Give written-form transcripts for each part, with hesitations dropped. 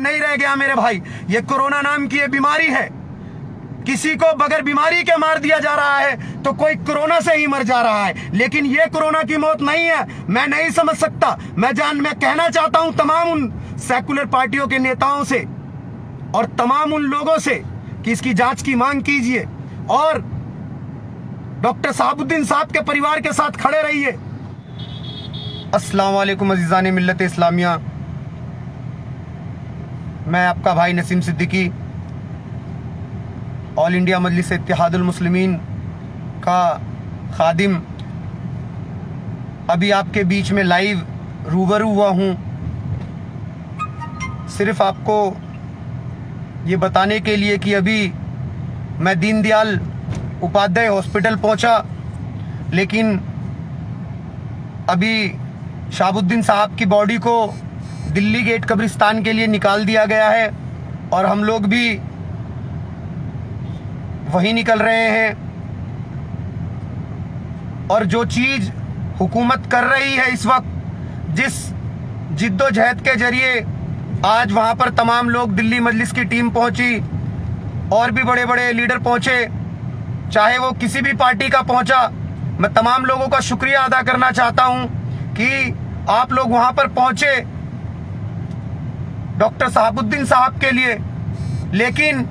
नहीं रह गया मेरे भाई। ये कोरोना नाम की ये बीमारी है, किसी को बगैर बीमारी के मार दिया जा रहा है तो कोई कोरोना से ही मर जा रहा है, लेकिन ये कोरोना की मौत नहीं है। मैं नहीं समझ सकता। मैं कहना चाहता हूं तमाम उन सेकुलर पार्टियों के नेताओं से और तमाम उन लोगों से कि इसकी जांच की मांग कीजिए और डॉक्टर शहाबुद्दीन साहब के परिवार के साथ खड़े रहिए। अस्सलाम वालेकुम अज़ीज़ान मिल्लत इस्लामिया, मैं आपका भाई नसीम सिद्दीकी ऑल इंडिया मजलिस इत्तेहादुल मुस्लिमीन का खादिम अभी आपके बीच में लाइव रूबरू हुआ हूँ, सिर्फ आपको ये बताने के लिए कि अभी मैं दीनदयाल उपाध्याय हॉस्पिटल पहुंचा, लेकिन अभी शहाबुद्दीन साहब की बॉडी को दिल्ली गेट कब्रिस्तान के लिए निकाल दिया गया है और हम लोग भी वहीं निकल रहे हैं। और जो चीज हुकूमत कर रही है इस वक्त, जिस जिद्दोजहद के जरिए आज वहां पर तमाम लोग, दिल्ली मजलिस की टीम पहुंची और भी बड़े बड़े लीडर पहुंचे, चाहे वो किसी भी पार्टी का पहुंचा, मैं तमाम लोगों का शुक्रिया अदा करना चाहता हूं कि आप लोग वहां पर पहुंचे डॉक्टर शहाबुद्दीन साहब के लिए। लेकिन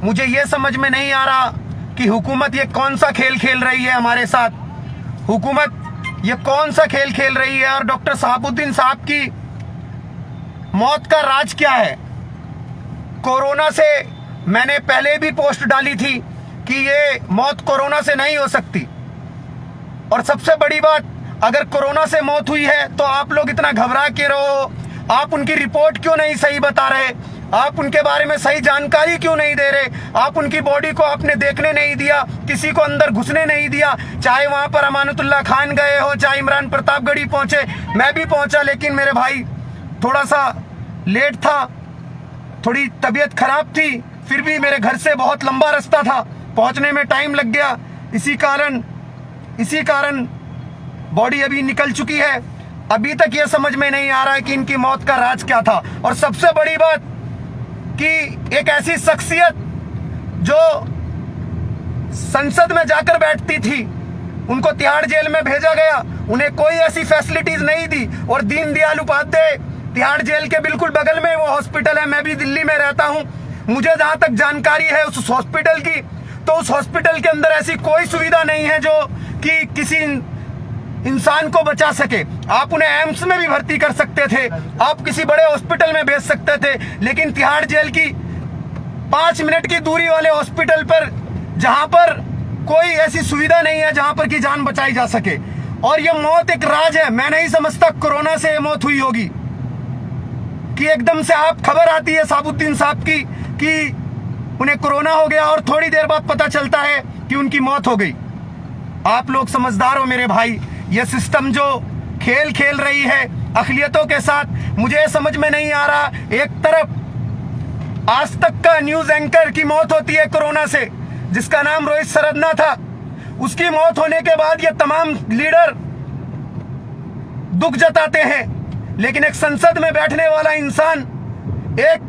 मुझे ये समझ में नहीं आ रहा कि हुकूमत ये कौन सा खेल खेल रही है हमारे साथ, हुकूमत ये कौन सा खेल खेल रही है और डॉक्टर शहाबुद्दीन साहब की मौत का राज क्या है। कोरोना से मैंने पहले भी पोस्ट डाली थी कि ये मौत कोरोना से नहीं हो सकती, और सबसे बड़ी बात, अगर कोरोना से मौत हुई है तो आप लोग इतना घबरा के रहो, आप उनकी रिपोर्ट क्यों नहीं सही बता रहे, आप उनके बारे में सही जानकारी क्यों नहीं दे रहे, आप उनकी बॉडी को आपने देखने नहीं दिया, किसी को अंदर घुसने नहीं दिया। चाहे वहां पर अमानतुल्लाह खान गए हो, चाहे इमरान प्रतापगढ़ी पहुंचे, मैं भी पहुंचा, लेकिन मेरे भाई थोड़ा सा लेट था, थोड़ी तबीयत खराब थी, फिर भी मेरे घर से बहुत लंबा रास्ता था, पहुंचने में टाइम लग गया। इसी कारण बॉडी अभी निकल चुकी है। अभी तक ये समझ में नहीं आ रहा है कि इनकी मौत का राज क्या था। और सबसे बड़ी बात कि एक ऐसी शख्सियत जो संसद में जाकर बैठती थी, उनको तिहाड़ जेल में भेजा गया, उन्हें कोई ऐसी फैसिलिटीज नहीं दी। और दीनदयाल उपाध्याय तिहाड़ जेल के बिल्कुल बगल में वो हॉस्पिटल है, मैं भी दिल्ली में रहता हूं, मुझे जहां तक जानकारी है उस हॉस्पिटल की, तो उस हॉस्पिटल के अंदर ऐसी कोई सुविधा नहीं है जो कि किसी इंसान को बचा सके। आप उन्हें एम्स में भी भर्ती कर सकते थे, आप किसी बड़े हॉस्पिटल में भेज सकते थे, लेकिन तिहाड़ जेल की 5 मिनट की दूरी वाले हॉस्पिटल पर, जहां पर कोई ऐसी सुविधा नहीं है जहां पर की जान बचाई जा सके। और ये मौत एक राज है। मैं नहीं समझता कोरोना से ये मौत हुई होगी कि एकदम से आप खबर आती है शहाबुद्दीन साहब की कि उन्हें कोरोना हो गया और थोड़ी देर बाद पता चलता है कि उनकी मौत हो गई। आप लोग समझदार हो मेरे भाई, ये सिस्टम जो खेल खेल रही है अक़लियतों के साथ, मुझे समझ में नहीं आ रहा। एक तरफ आज तक का न्यूज एंकर की मौत होती है कोरोना से, जिसका नाम रोहित सरदना था, उसकी मौत होने के बाद ये तमाम लीडर दुख जताते हैं, लेकिन एक संसद में बैठने वाला इंसान, एक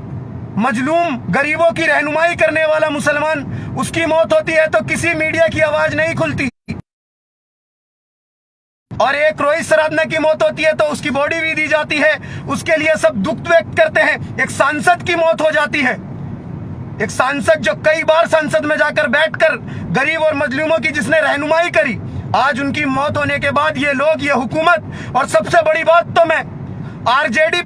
मजलूम गरीबों की रहनुमाई करने वाला मुसलमान, उसकी मौत होती है तो किसी मीडिया की आवाज नहीं खुलती। और एक रोहित सरदना की मौत होती है तो उसकी बॉडी भी दी जाती है, उसके लिए सब दुख व्यक्त करते हैं। एक सांसद की मौत हो जाती है, एक सांसद जो कई बार संसद में जाकर बैठकर गरीब और मजलूमों की जिसने रहनुमाई करी, आज उनकी मौत होने के बाद ये लोग, ये हुकूमत, और सबसे बड़ी बात तो मैं आरजेडी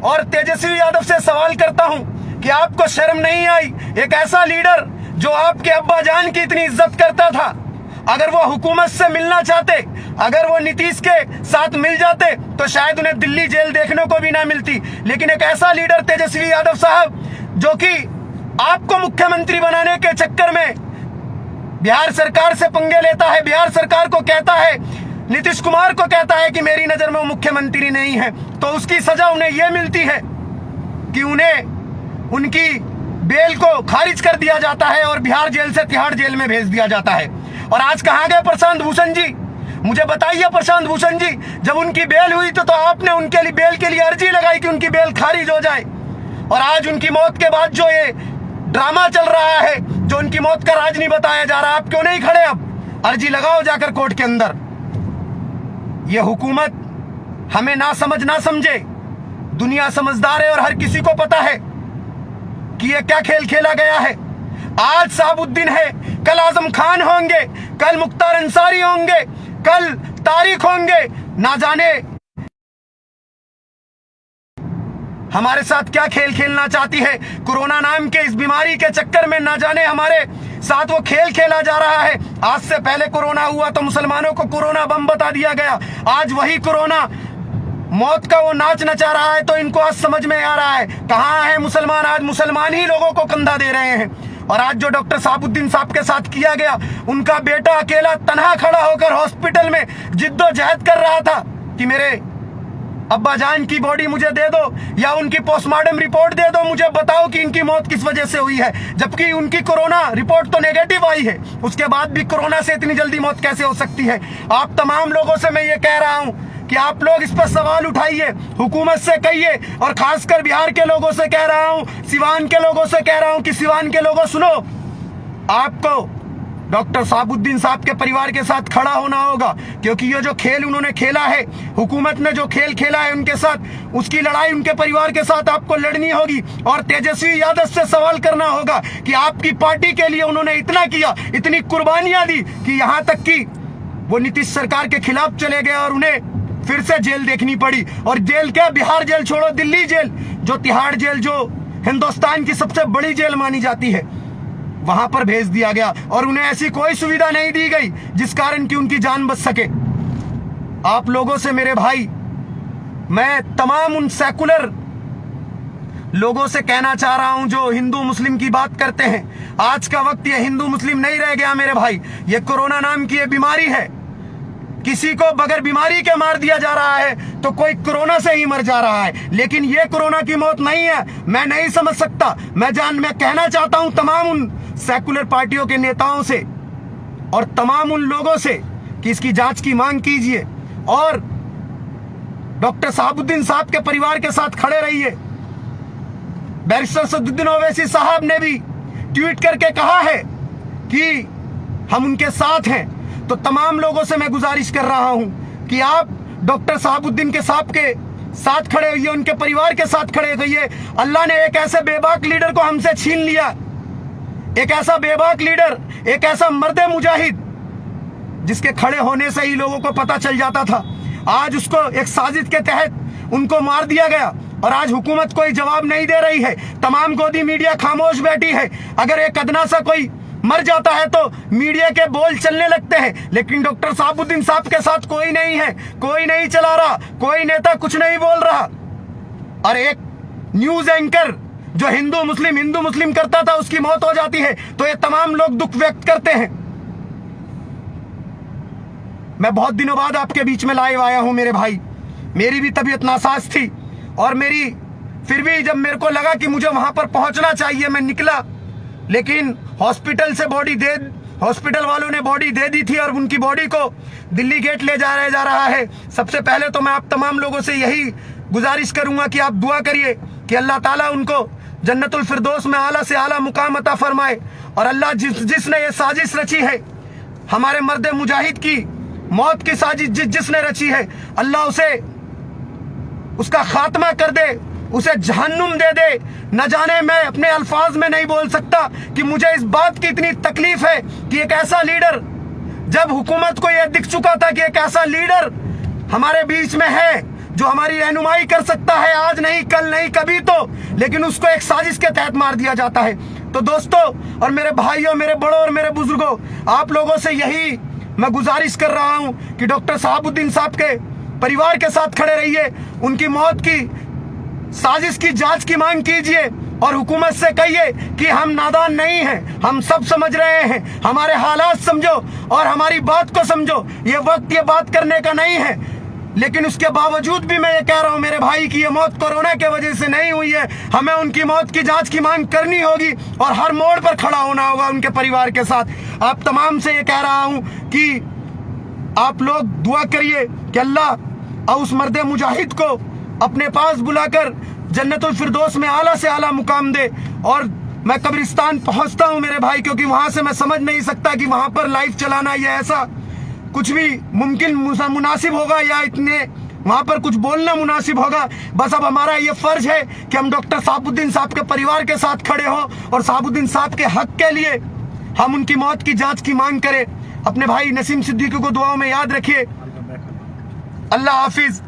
और तेजस्वी यादव से सवाल करता हूं कि आपको शर्म नहीं आई? एक ऐसा लीडर जो आपके अब्बा जान की इतनी इज्जत करता था, अगर वो हुकूमत से मिलना चाहते, अगर वो नीतीश के साथ मिल जाते तो शायद उन्हें दिल्ली जेल देखने को भी ना मिलती। लेकिन एक ऐसा लीडर तेजस्वी यादव साहब, जो कि आपको मुख्यमंत्री बनाने के चक्कर में बिहार सरकार से पंगे लेता है, बिहार सरकार को कहता है, नीतीश कुमार को कहता है कि मेरी नजर में वो मुख्यमंत्री नहीं है, तो उसकी सजा उन्हें यह मिलती है कि उन्हें उनकी बेल को खारिज कर दिया जाता है और बिहार जेल से तिहाड़ जेल में भेज दिया जाता है। और आज कहां गए प्रशांत भूषण जी? मुझे बताइए प्रशांत भूषण जी, जब उनकी बेल हुई तो आपने उनके लिए बेल के लिए अर्जी लगाई कि उनकी बेल खारिज हो जाए, और आज उनकी मौत के बाद जो ये ड्रामा चल रहा है, जो उनकी मौत का राज नहीं बताया जा रहा, आप क्यों नहीं खड़े? अब अर्जी लगाओ जाकर कोर्ट के अंदर। ये हुकूमत हमें ना समझ ना समझे, दुनिया समझदार है और हर किसी को पता है कि ये क्या खेल खेला गया है। आज शहाबुद्दीन है, कल आजम खान होंगे, कल मुख्तार अंसारी होंगे, कल तारिक होंगे, ना जाने हमारे साथ क्या खेल खेलना चाहती है। कोरोना नाम के इस बीमारी के चक्कर में ना जाने हमारे साथ वो खेल खेला जा रहा है। आज से पहले कोरोना हुआ तो मुसलमानों को कोरोना बम बता दिया गया, आज वही कोरोना मौत का वो नाच नचा रहा है, तो इनको आज समझ में आ रहा है कहाँ है मुसलमान। आज मुसलमान ही लोगों को कंधा दे रहे हैं। और आज जो डॉक्टर शहाबुद्दीन साहब के साथ किया गया, उनका बेटा अकेला तन्हा खड़ा होकर हॉस्पिटल में जिद्दोजहद कर रहा था कि मेरे अब्बा जान की बॉडी मुझे दे दो या उनकी पोस्टमार्टम रिपोर्ट दे दो, मुझे बताओ कि इनकी मौत किस वजह से हुई है। जबकि उनकी कोरोना रिपोर्ट तो नेगेटिव आई है, उसके बाद भी कोरोना से इतनी जल्दी मौत कैसे हो सकती है। आप तमाम लोगों से मैं ये कह रहा हूं कि आप लोग इस पर सवाल उठाइए, हुकूमत से कहिए, और खासकर बिहार के लोगों से कह रहा हूं, सिवान के लोगों से कह रहा हूं कि सिवान के लोगों सुनो, आपको डॉक्टर शहाबुद्दीन साहब के परिवार के साथ खड़ा होना होगा, क्योंकि ये जो खेल उन्होंने खेला है, हुकूमत ने जो खेल खेला है उनके साथ, उसकी लड़ाई उनके परिवार के साथ आपको लड़नी होगी। और तेजस्वी यादव से सवाल करना होगा कि आपकी पार्टी के लिए उन्होंने इतना किया, इतनी कुर्बानियां दी कि यहां तक कि वो नीतीश सरकार के खिलाफ चले गए और उन्हें फिर से जेल देखनी पड़ी। और जेल क्या, बिहार जेल छोड़ो, दिल्ली जेल, जो तिहाड़ जेल, जो हिंदुस्तान की सबसे बड़ी जेल मानी जाती है, वहां पर भेज दिया गया और उन्हें ऐसी कोई सुविधा नहीं दी गई जिस कारण की उनकी जान बच सके। आप लोगों से मेरे भाई, मैं तमाम उन सेकुलर लोगों से कहना चाह रहा हूं जो हिंदू मुस्लिम की बात करते हैं, आज का वक्त ये हिंदू मुस्लिम नहीं रह गया मेरे भाई। ये कोरोना नाम की ये बीमारी है, किसी को बगैर बीमारी के मार दिया जा रहा है तो कोई कोरोना से ही मर जा रहा है, लेकिन ये कोरोना की मौत नहीं है। मैं नहीं समझ सकता। मैं कहना चाहता हूं तमाम उन सेकुलर पार्टियों के नेताओं से और तमाम उन लोगों से कि इसकी जांच की मांग कीजिए और डॉक्टर शहाबुद्दीन साहब के परिवार के साथ खड़े रहिए। बैरिस्टर सदुद्दीन ओवैसी साहब ने भी ट्वीट करके कहा है कि हम उनके साथ हैं। तो तमाम लोगों से मैं गुजारिश कर रहा हूं कि आप डॉक्टर शहाबुद्दीन के साथ खड़े होइए, उनके परिवार के साथ खड़े होइए। अल्लाह ने एक ऐसे बेबाक लीडर को हमसे छीन लिया, एक ऐसा बेबाक लीडर, एक ऐसा मर्दे मुजाहिद जिसके खड़े होने से ही लोगों को पता चल जाता था। आज उसको एक साजिश के तहत उनको मार दिया गया और आज हुकूमत कोई जवाब नहीं दे रही है। तमाम गोदी मीडिया खामोश बैठी है। अगर एक अदना सा कोई मर जाता है तो मीडिया के बोल चलने लगते हैं, लेकिन डॉक्टर शहाबुद्दीन साहब के साथ कोई नहीं है, कोई नहीं चला रहा, कोई नेता कुछ नहीं बोल रहा। और एक न्यूज एंकर जो हिंदू मुस्लिम करता था, उसकी मौत हो जाती है तो ये तमाम लोग दुख व्यक्त करते हैं। मैं बहुत दिनों बाद आपके बीच में लाइव आया हूं मेरे भाई। मेरी भी तबीयत नासाज थी और फिर भी जब मेरे को लगा कि मुझे वहां पर पहुंचना चाहिए, मैं निकला, लेकिन हॉस्पिटल वालों ने बॉडी दे दी थी और उनकी बॉडी को दिल्ली गेट ले जा रहा है। सबसे पहले तो मैं आप तमाम लोगों से यही गुजारिश करूंगा कि आप दुआ करिए कि अल्लाह ताला उनको जन्नतुल फिरदौस में आला से आला मुकाम अता फरमाए। और अल्लाह जिसने ये साजिश रची है, हमारे मर्द मुजाहिद की मौत की साजिश जिसने रची है, अल्लाह उसे उसका खात्मा कर दे, उसे जहन्नुम दे दे। न जाने, मैं अपने अल्फाज में नहीं बोल सकता कि मुझे इस बात की इतनी तकलीफ है कि एक ऐसा लीडर, जब हुकूमत को यह दिख चुका था कि एक ऐसा लीडर हमारे बीच में है जो हमारी रहनुमाई कर सकता है, आज नहीं, कल नहीं, कभी तो, लेकिन उसको एक साजिश के तहत मार दिया जाता है। तो दोस्तों और मेरे भाइयों, मेरे बड़ों और मेरे बुजुर्गों, आप लोगों से यही मैं गुजारिश कर रहा हूं कि डॉक्टर शहाबुद्दीन साहब के परिवार के साथ खड़े रहिए, उनकी मौत की साजिश की जांच की मांग कीजिए और हुकूमत से कहिए कि हम नादान नहीं हैं, हम सब समझ रहे हैं, हमारे हालात समझो और हमारी बात को समझो। ये वक्त ये बात करने का नहीं है, लेकिन उसके बावजूद भी मैं ये कह रहा हूं मेरे भाई कि ये मौत कोरोना के वजह से नहीं हुई है। हमें उनकी मौत की जांच की मांग करनी होगी और हर मोड़ पर खड़ा होना होगा उनके परिवार के साथ। आप तमाम से ये कह रहा हूं कि आप लोग दुआ करिए कि अल्लाह उस मर्द मुजाहिद को अपने पास बुलाकर जन्नतुल फिरदौस में आला से आला मुकाम दे। और मैं कब्रिस्तान पहुंचता हूं मेरे भाई, क्योंकि वहां से मैं समझ नहीं सकता कि वहां पर लाइव चलाना या ऐसा कुछ भी मुमकिन मुनासिब होगा या इतने वहां पर कुछ बोलना मुनासिब होगा। बस अब हमारा ये फर्ज है कि हम डॉक्टर शहाबुद्दीन साहब के परिवार के साथ खड़े हों और शहाबुद्दीन साहब के हक के लिए हम उनकी मौत की जांच की मांग करें। अपने भाई नसीम सिद्दीकी को दुआओं में याद रखिए। अल्लाह हाफिज।